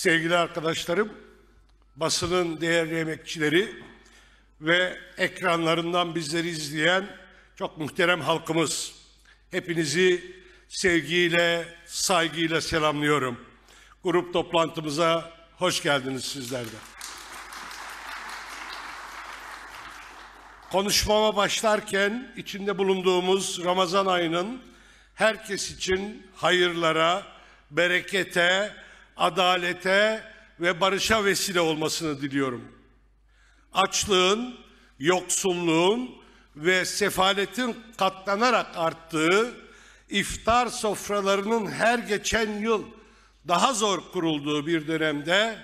Sevgili arkadaşlarım, basının değerli emekçileri ve ekranlarından bizleri izleyen çok muhterem halkımız, hepinizi sevgiyle, saygıyla selamlıyorum. Grup toplantımıza hoş geldiniz sizler de. Konuşmama başlarken içinde bulunduğumuz Ramazan ayının herkes için hayırlara, berekete, adalete ve barışa vesile olmasını diliyorum. Açlığın, yoksulluğun ve sefaletin katlanarak arttığı, iftar sofralarının her geçen yıl daha zor kurulduğu bir dönemde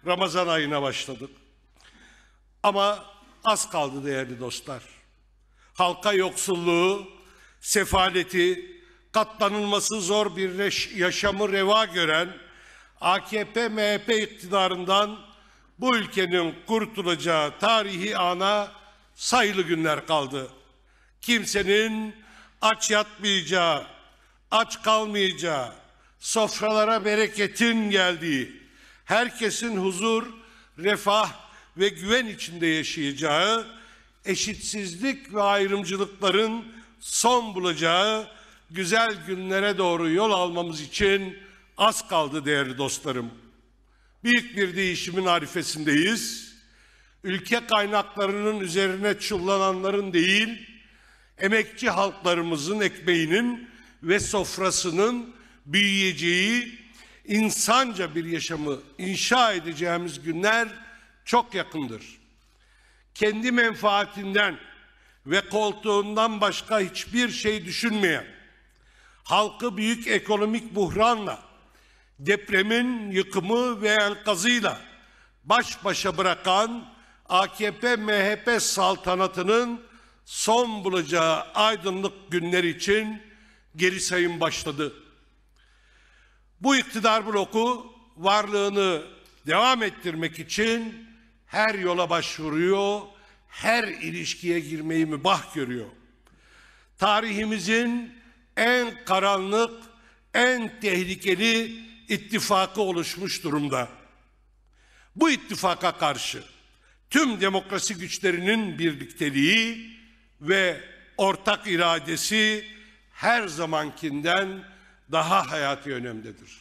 Ramazan ayına başladık. Ama az kaldı değerli dostlar. Halka yoksulluğu, sefaleti, katlanılması zor bir yaşamı reva gören AKP-MHP iktidarından bu ülkenin kurtulacağı tarihi ana sayılı günler kaldı. Kimsenin aç yatmayacağı, aç kalmayacağı, sofralara bereketin geldiği, herkesin huzur, refah ve güven içinde yaşayacağı, eşitsizlik ve ayrımcılıkların son bulacağı güzel günlere doğru yol almamız için az kaldı değerli dostlarım. Büyük bir değişimin arifesindeyiz. Ülke kaynaklarının üzerine çullananların değil, emekçi halklarımızın ekmeğinin ve sofrasının büyüyeceği, insanca bir yaşamı inşa edeceğimiz günler çok yakındır. Kendi menfaatinden ve koltuğundan başka hiçbir şey düşünmeyen, halkı büyük ekonomik buhranla, depremin yıkımı ve enkazıyla baş başa bırakan AKP-MHP saltanatının son bulacağı aydınlık günler için geri sayım başladı. Bu iktidar bloku varlığını devam ettirmek için her yola başvuruyor, her ilişkiye girmeyi mübah görüyor. Tarihimizin en karanlık, en tehlikeli ittifakı oluşmuş durumda. Bu ittifaka karşı tüm demokrasi güçlerinin birlikteliği ve ortak iradesi her zamankinden daha hayati önemdedir.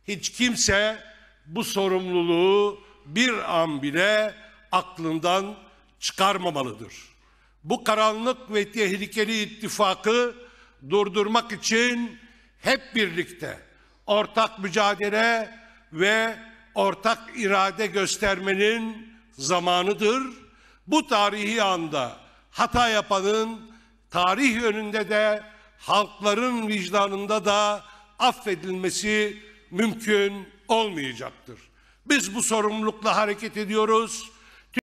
Hiç kimse bu sorumluluğu bir an bile aklından çıkarmamalıdır. Bu karanlık ve tehlikeli ittifakı durdurmak için hep birlikte ortak mücadele ve ortak irade göstermenin zamanıdır. Bu tarihi anda hata yapanın tarih önünde de halkların vicdanında da affedilmesi mümkün olmayacaktır. Biz bu sorumlulukla hareket ediyoruz.